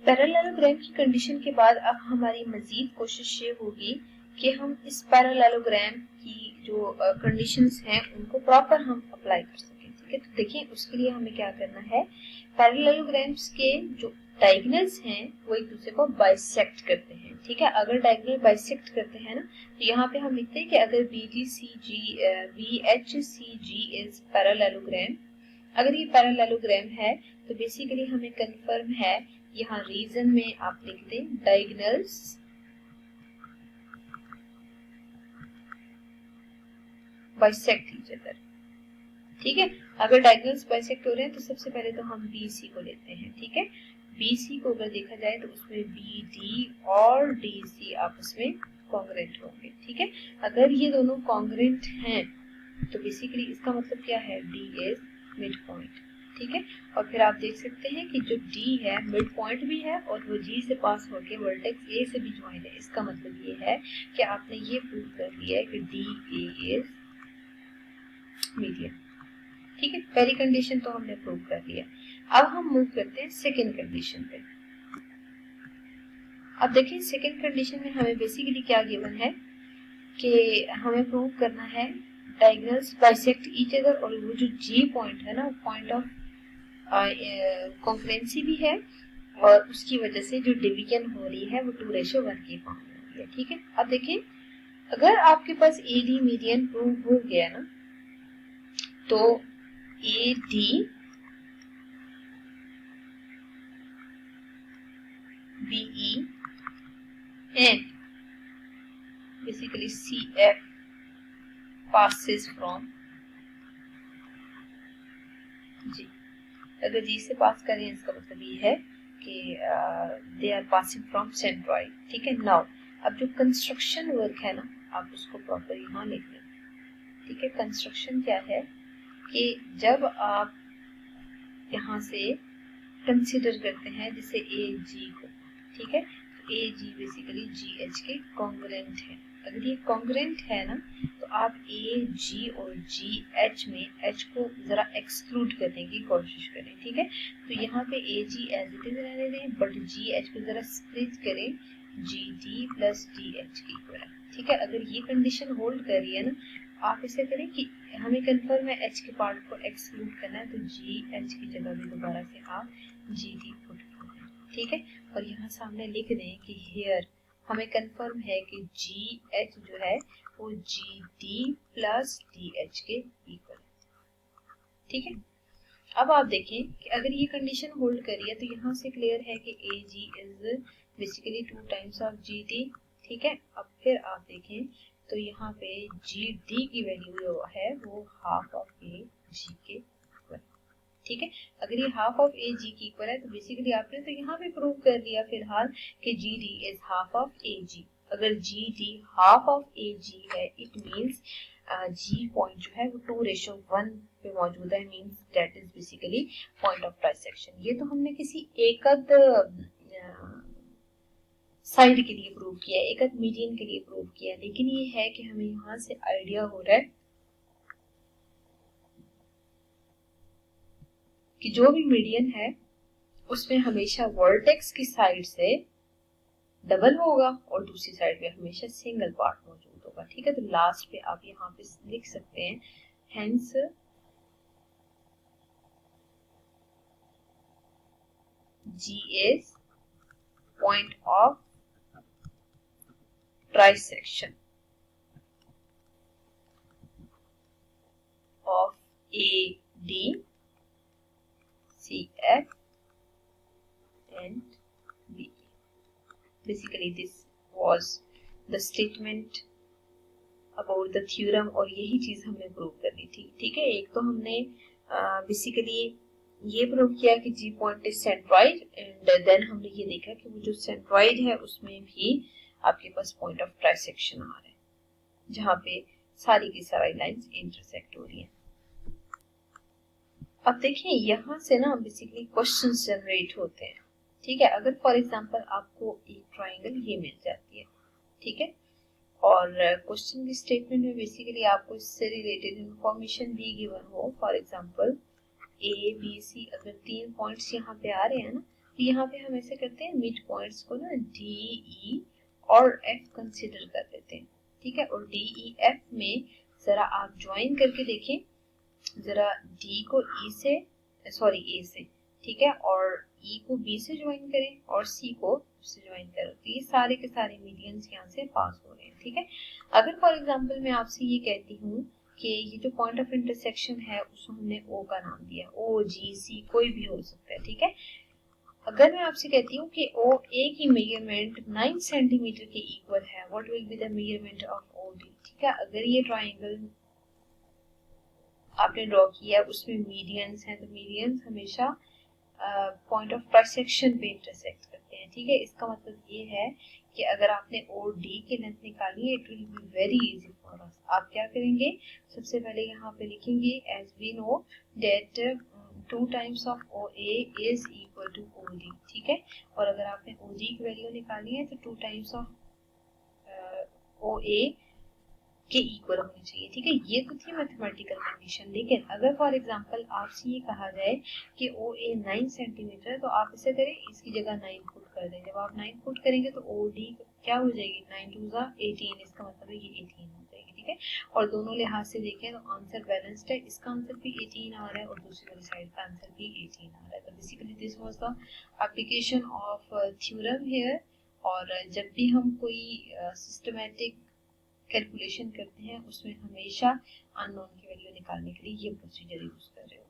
Parallelogram की condition के बाद अब हमारी मजीद कोशिश ये होगी कि हम इस पैरेललोग्राम की जो कंडीशंस हैं उनको प्रॉपर हम अप्लाई कर सकें। ठीक है, तो देखिए उसके लिए हमें क्या करना है, पैरेललोग्राम्स के जो डायगोनल्स हैं वो एक दूसरे को बाइसेक्ट करते हैं। ठीक है, अगर डायगोनल बाइसेक्ट करते हैं ना, तो यहाँ पे हम लिखते हैं कि अगर BHCG इज पैरेललोग्राम, अगर ये पैरेललोग्राम है तो बेसिकली हमें कंफर्म है, यहाँ रीजन में आप लिख दें डायगोनल्स बाइसेक्ट ईच अदर। ठीक है, अगर डायगोनल्स बाइसेक्ट हो रहे हैं तो सबसे पहले तो हम BC को लेते हैं। ठीक है, BC को अगर देखा जाए तो उसमें BD और DC आपस में कॉन्ग्रुएंट होंगे। ठीक है, अगर ये दोनों कॉन्ग्रुएंट हैं तो बेसिकली इसका मतलब क्या है, D इज मिड पॉइंट। ठीक है, और फिर आप देख सकते हैं कि जो D है मिड पॉइंट भी है और वो G से पास होकर वर्टेक्स A से भी ज्वाइन है। इसका मतलब ये है कि आपने ये प्रूव कर लिया है कि DA इज मीडियन। ठीक है, पहली कंडीशन तो हमने प्रूव कर लिया। अब हम मूव करते हैं सेकेंड कंडीशन पे। अब देखिए सेकेंड कंडीशन में हमें बेसिकली क्या गिवन है कि हमें प्रूव करना है डायगोनल्स बाइसेक्ट ईच अदर, और वो जो G पॉइंट है ना, पॉइंट ऑफ कॉन्फ्रेंसी भी है और उसकी वजह से जो डिवीजन हो रही है वो 2:1 की फॉर्म में हो रही है। ठीक है, अब देखिए अगर आपके पास AD मीडियन प्रूव हो गया ना, तो AD BE and basically CF passes from G। अगर G से पास करें इसका मतलब ये है कि they are passing from centroid. ठीक है, नाउ अब जो कंस्ट्रक्शन वर्क है ना, आप उसको प्रॉपर यहाँ लिख लें। ठीक है, कंस्ट्रक्शन क्या है कि जब आप यहाँ से कंसिडर करते हैं जैसे AG को, ठीक है, तो AG बेसिकली GH के कॉन्ग्रुएंट है। अगर ये कॉन्ग्रुएंट है ना, तो आप AG और GH में H को जरा एक्सक्लूड करने की कोशिश करें। ठीक है, तो यहाँ पे AG एज इट इज रहने दें, बट GH को जरा स्प्लिट करें GD प्लस DH की इक्वल। ठीक है, अगर ये कंडीशन होल्ड कर रही है ना, आप इसे करें कि हमें कंफर्म है H के पार्ट को एक्सक्लूड करना है, तो GH की जगह भी दोबारा से आप GD पुट करें। ठीक है, और यहाँ सामने लिख दें कि हियर हमें कंफर्म है कि GH जो है वो GD प्लस DH के इक्वल है। ठीक है, अब आप देखें कि अगर ये कंडीशन होल्ड करी है तो यहाँ से क्लियर है कि AG is basically 2 times of GD। ठीक है, अब फिर आप देखें तो यहाँ पे GD की वैल्यू जो है वो हाफ ऑफ AG के इक्वल। ठीक है, अगर ये हाफ ऑफ AG की इक्वल है तो बेसिकली आपने तो यहाँ पे प्रूव कर लिया फिलहाल कि GD is half of AG। अगर GD हाफ ऑफ AG है, इट मींस G पॉइंट जो है वो 2:1 पे मौजूद है, means that is basically point of trisection. ये तो हमने किसी एकद साइड के लिए प्रूव किया है, एकद मीडियन के लिए प्रूव किया है, लेकिन ये है कि हमें यहाँ से आइडिया हो रहा है कि जो भी मीडियन है उसमें हमेशा वर्टेक्स की साइड से डबल होगा और दूसरी साइड पे हमेशा सिंगल पार्ट मौजूद होगा। ठीक है, तो लास्ट पे आप यहाँ पे लिख सकते हैं hence G is point of trisection of AD, CF and BE. Basically this was the statement about the theorem और यही चीज हमने प्रूव करनी थी। ठीक है, एक तो हमने बेसिकली ये प्रूव किया कि G point is centroid, and then हमने ये देखा कि वो जो सेंट्रॉइड है उसमें भी आपके पास पॉइंट ऑफ ट्राइसेक्शन आ रहा है जहां पे सारी की सारी लाइंस इंटरसेक्ट हो रही हैं। अब देखिए यहाँ से ना बेसिकली क्वेश्चंस जनरेट होते हैं। ठीक है, अगर फॉर एग्जांपल आपको एक ट्राइंगल ये मिल जाती है, ठीक है, और क्वेश्चन की स्टेटमेंट में बेसिकली आपको इससे रिलेटेड इंफॉर्मेशन भी गिवन हो, for example A B C, अगर 3 पॉइंट्स यहाँ पे आ रहे हैं ना, तो यहाँ पे हम ऐसे करते हैं, मिड पॉइंट्स को ना डी, ई और एफ कंसिडर कर लेते हैं, ठीक है। और डी, ई, एफ में जरा आप ज्वाइन करके देखें, जरा डी को ई से, सॉरी ए से, ठीक है, और ई को बी से ज्वाइन करें और सी को से ज्वाइन करें, तो ये सारे के सारे मीडियंस यहाँ से पास हो रहे हैं, ठीक है। अगर फॉर एग्जांपल मैं आपसे ये कहती हूँ कि ये जो पॉइंट ऑफ इंटरसेक्शन है उसको हमने ओ का नाम दिया, ओ, जी, सी कोई भी हो सकता है, ठीक है। अगर मैं आपसे कहती हूँ कि ओ ए की मेजरमेंट 9 सेंटीमीटर के इक्वल है, what will be the measurement of O D, ठीक है। अगर ये ट्राइंगल आपने ड्रॉ किया उसमें मीडियंस हैं, तो मीडियंस हमेशा पॉइंट ऑफ ट्राइसेक्शन पे इंटरसेक्ट करते हैं, ठीक है। इसका मतलब ये है कि अगर आपने ओ डी की लेंथ निकाली है, it will be very easy for us. आप क्या करेंगे, सबसे पहले यहाँ पे लिखेंगे as we know that 2 times of O A is equal to O D, ठीक है। और अगर आपने ओ डी की वैल्यू निकाली है तो 2 टाइम्स ऑफ ओ ए के इक्वल होनी चाहिए, ठीक है। ये तो थी मैथमेटिकल कंडीशन, लेकिन अगर फॉर एग्जांपल आपसे ये कहा जाए कि ओ ए 9 सेंटीमीटर है, तो आप इसे करें, इसकी जगह 9 पुट कर दें। जब आप 9 पुट करेंगे तो ओ डी क्या हो जाएगी, 9 2 जा 18, इसका मतलब है ये 18 हो जाएगी, ठीक है। और दोनों लिहाज से देखें तो आंसर बैलेंस्ड है, इसका आंसर भी 18 आ रहा है और दूसरी वाली साइड का आंसर भी 18 आ रहा है। तो basically this was the application of theorem here. और जब भी हम कोई सिस्टमैटिक कैलकुलेशन करते हैं उसमें हमेशा अननोन की वैल्यू निकालने के लिए ये प्रोसीजर यूज कर रहे हो।